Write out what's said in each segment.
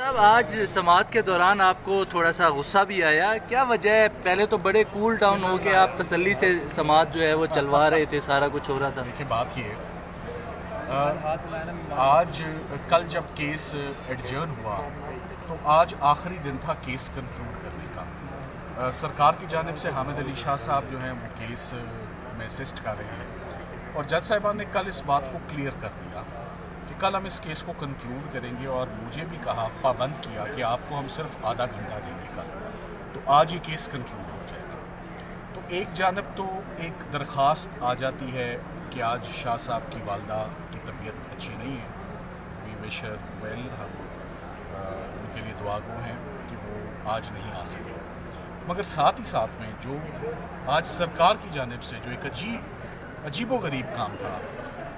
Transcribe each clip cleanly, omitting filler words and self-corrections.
صاحب آج سماعت کے دوران آپ کو تھوڑا سا غصہ بھی آیا، کیا وجہ ہے؟ پہلے تو بڑے کول ڈاؤن ہو کے آپ تسلی سے سماعت جو ہے وہ چلوا رہے تھے، سارا کچھ ہو رہا تھا۔ دیکھیں بات یہ آج کل جب کیس ایڈجرن ہوا تو آج آخری دن تھا کیس کنکلوڈ کرنے کا۔ سرکار کی جانب سے حامد علی شاہ صاحب جو ہیں وہ کیس میں اسسٹ کر رہے ہیں، اور جج صاحبان نے کل اس بات کو کلیئر کر دیا کہ کل ہم اس کیس کو کنکلوڈ کریں گے، اور مجھے بھی کہا، پابند کیا کہ آپ کو ہم صرف آدھا گھنٹہ دیں گے کل، تو آج یہ کیس کنکلوڈ ہو جائے گا۔ تو ایک جانب تو ایک درخواست آ جاتی ہے کہ آج شاہ صاحب کی والدہ کی طبیعت اچھی نہیں ہے، وی وش ہر ویل، ہم ان کے لیے دعا گو ہیں کہ وہ آج نہیں آ سکے، مگر ساتھ ہی ساتھ میں جو آج سرکار کی جانب سے جو ایک عجیب و غریب کام تھا،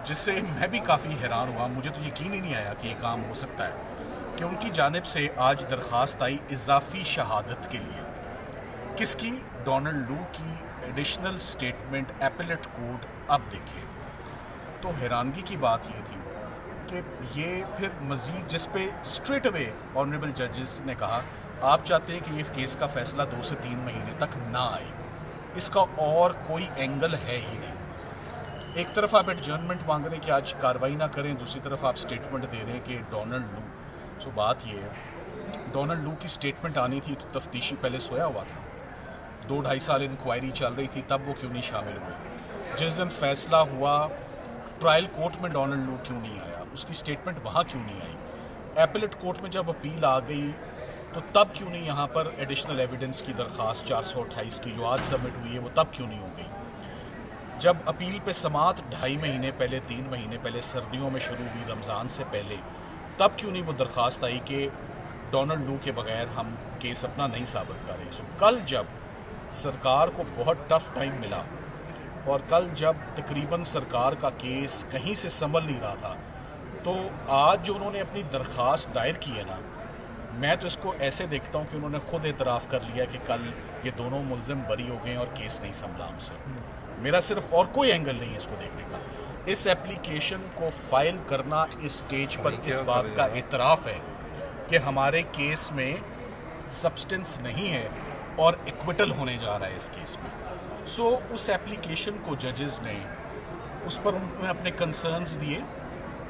جس سے میں بھی کافی حیران ہوا، مجھے تو یقین ہی نہیں آیا کہ یہ کام ہو سکتا ہے، کہ ان کی جانب سے آج درخواست آئی اضافی شہادت کے لیے۔ کس کی؟ ڈونلڈ لو کی ایڈیشنل سٹیٹمنٹ ایپیلیٹ کورٹ اب دیکھے تو حیرانگی کی بات یہ تھی کہ یہ پھر مزید، جس پہ اسٹریٹ اوے آنریبل ججز نے کہا آپ چاہتے ہیں کہ یہ کیس کا فیصلہ 2 سے 3 مہینے تک نہ آئے، اس کا اور کوئی اینگل ہے ہی نہیں۔ ایک طرف آپ ایڈجرنمنٹ مانگ رہے ہیں کہ آج کاروائی نہ کریں، دوسری طرف آپ سٹیٹمنٹ دے رہے ہیں کہ ڈونلڈ لو۔ بات یہ ہے، ڈونلڈ لو کی سٹیٹمنٹ آنی تھی تو تفتیشی پہلے سویا ہوا تھا، 2-2.5 سال انکوائری چل رہی تھی، تب وہ کیوں نہیں شامل ہوئے؟ جس دن فیصلہ ہوا ٹرائل کورٹ میں ڈونلڈ لو کیوں نہیں آیا؟ اس کی سٹیٹمنٹ وہاں کیوں نہیں آئی؟ ایپیلیٹ کورٹ میں جب اپیل آ گئی تو تب کیوں نہیں یہاں پر ایڈیشنل ایویڈنس کی درخواست 428 کی جو آج سبمٹ ہوئی ہے وہ تب کیوں نہیں ہو گئی؟ جب اپیل پہ سماعت 2.5 مہینے پہلے، 3 مہینے پہلے سردیوں میں شروع ہوئی، رمضان سے پہلے، تب کیوں نہیں وہ درخواست آئی کہ ڈونلڈ لو کے بغیر ہم کیس اپنا نہیں ثابت کر رہے؟ کل جب سرکار کو بہت ٹف ٹائم ملا، اور کل جب تقریباً سرکار کا کیس کہیں سے سنبھل نہیں رہا تھا، تو آج جو انہوں نے اپنی درخواست دائر کی ہے نا، میں تو اس کو ایسے دیکھتا ہوں کہ انہوں نے خود اعتراف کر لیا کہ کل یہ دونوں ملزم بری ہو گئے اور کیس نہیں سنبھلا ہم سے۔ میرا صرف اور کوئی اینگل نہیں ہے اس کو دیکھنے کا، اس ایپلیکیشن کو فائل کرنا اس سٹیج پر اس بات کا اعتراف ہے کہ ہمارے کیس میں سبسٹنس نہیں ہے اور ایکویٹل ہونے جا رہا ہے اس کیس میں۔ اس ایپلیکیشن کو ججز نے، اس پر انہوں نے اپنے کنسرنز دیے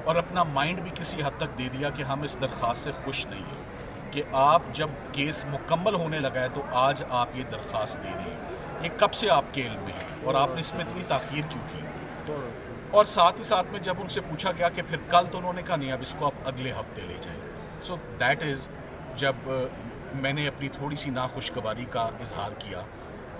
اور اپنا مائنڈ بھی کسی حد تک دے دیا کہ ہم اس درخواست سے خوش نہیں ہیں، کہ آپ جب کیس مکمل ہونے لگا ہے تو آج آپ یہ درخواست دے رہے ہیں، یہ کب سے آپ کے علم میں ہے اور آپ نے اس میں اتنی تاخیر کیوں کی؟ اور ساتھ ہی ساتھ میں جب ان سے پوچھا گیا کہ پھر کل، تو انہوں نے کہا نہیں، اب اس کو آپ اگلے ہفتے لے جائیں۔ دیٹ از جب میں نے اپنی تھوڑی سی ناخوشگواری کا اظہار کیا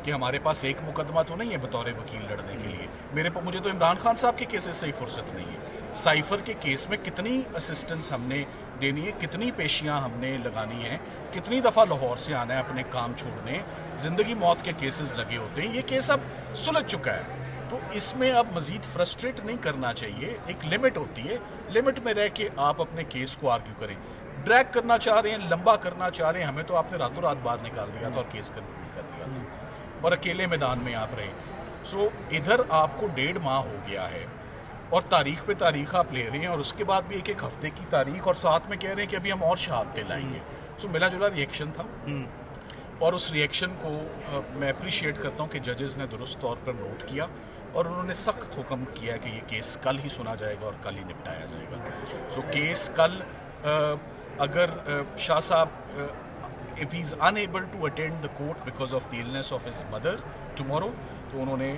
کہ ہمارے پاس ایک مقدمہ تو نہیں ہے بطور وکیل لڑنے کے لیے، مجھے تو عمران خان صاحب کے کیسز سے ہی فرصت نہیں ہے، سائفر کے کیس میں کتنی اسسٹنس ہم نے دینی ہے، کتنی پیشیاں ہم نے لگانی ہیں، کتنی دفعہ لاہور سے آنا ہے اپنے کام چھوڑنے، زندگی موت کے کیسز لگے ہوتے ہیں، یہ کیس اب سلجھ چکا ہے، تو اس میں اب مزید فرسٹریٹ نہیں کرنا چاہیے، ایک لمٹ ہوتی ہے، لمٹ میں رہ کے آپ اپنے کیس کو آرگیو کریں۔ ڈریگ کرنا چاہ رہے ہیں، لمبا کرنا چاہ رہے ہیں، ہمیں تو آپ نے راتوں رات باہر نکال دیا تھا اور کیس کنکلوڈ کر دیا تھا، اور اکیلے میدان میں آپ رہے۔ ادھر آپ کو 1.5 ماہ ہو گیا ہے اور تاریخ پہ تاریخ آپ لے رہے ہیں، اور اس کے بعد بھی ایک ہفتے کی تاریخ، اور ساتھ میں کہہ رہے ہیں کہ ابھی ہم اور شہادتیں لائیں گے۔ ملا جلا ریئیکشن تھا، اور اس ریئیکشن کو میں اپریشیٹ کرتا ہوں کہ ججز نے درست طور پر نوٹ کیا، اور انہوں نے سخت حکم کیا کہ یہ کیس کل ہی سنا جائے گا اور کل ہی نپٹایا جائے گا۔ کیس کل، اگر شاہ صاحب if he is unable to attend the court because of the illness of his mother tomorrow، تو انہوں نے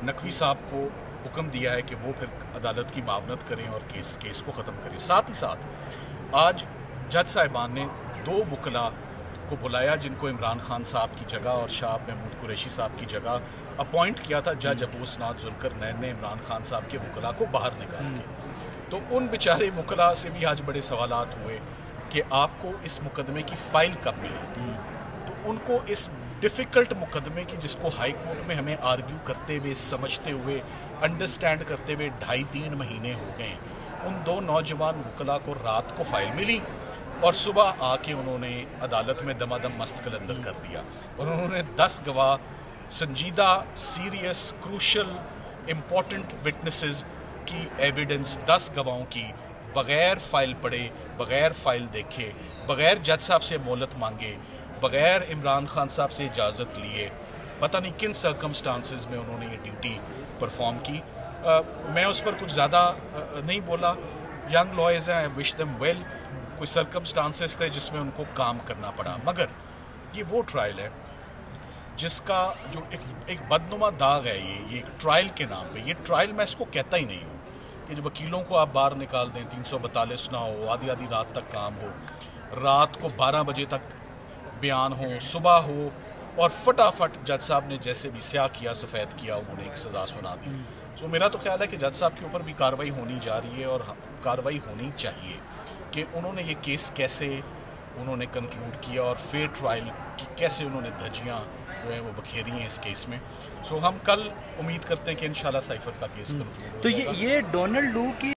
نقوی صاحب کو حکم دیا ہے کہ وہ پھر عدالت کی معاونت کریں اور کیس کو ختم کریں۔ ساتھ ہی ساتھ آج جج صاحبان نے 2 وکلاء کو بلایا جن کو عمران خان صاحب کی جگہ اور شاہ محمود قریشی صاحب کی جگہ اپوائنٹ کیا تھا جج ابو اسناد ذوالقرنین نے عمران خان صاحب کے وکلاء کو باہر نکال کے، تو ان بیچارے وکلاء سے بھی آج بڑے سوالات ہوئے کہ آپ کو اس مقدمے کی فائل کب ملی، تو ان کو اس ڈیفیکلٹ مقدمے کی، جس کو ہائی کورٹ میں ہمیں آرگیو کرتے ہوئے، سمجھتے ہوئے، انڈرسٹینڈ کرتے ہوئے 2.5-3 مہینے ہو گئے، ان 2 نوجوان وکلاء کو رات کو فائل ملی اور صبح آ کے انہوں نے عدالت میں دمادم مست قلندر کر دیا، اور انہوں نے 10 گواہ، سنجیدہ، سیریس، کروشل، امپورٹنٹ وٹنسز کی ایویڈنس، 10 گواہوں کی بغیر فائل پڑھے، بغیر فائل دیکھے، بغیر جج صاحب سے مہلت مانگے، بغیر عمران خان صاحب سے اجازت لیے، پتہ نہیں کن سرکمسٹانسز میں انہوں نے یہ ڈیوٹی پرفارم کی. میں اس پر کچھ زیادہ نہیں بولا. ینگ لائرز ہیں، وش دم ویل. کوئی سرکمسٹانسز تھے جس میں ان کو کام کرنا پڑا، مگر یہ وہ ٹرائل ہے جس کا جو ایک بدنما داغ ہے. یہ ایک ٹرائل کے نام پہ، یہ ٹرائل میں اس کو کہتا ہی نہیں ہوں کہ جو وکیلوں کو آپ باہر نکال دیں، 342 نہ ہو، آدھی رات تک کام ہو، رات کو 12 بجے تک بیان ہو، صبح ہو، اور فٹافٹ جج صاحب نے جیسے بھی سیاہ کیا سفید کیا انہوں نے ایک سزا سنا دی. تو میرا تو خیال ہے کہ جج صاحب کے اوپر بھی کارروائی ہونی جا رہی ہے اور کارروائی ہونی چاہیے کہ انہوں نے یہ کیس کیسے انہوں نے کنکلوڈ کیا اور فیئر ٹرائل کی کیسے انہوں نے دھجیاں جو ہیں وہ بکھیری ہیں اس کیس میں. سو ہم کل امید کرتے ہیں کہ انشاءاللہ سائفر کا کیس کنکلوڈ ہو تو جائے گا. یہ ڈونلڈ لو کی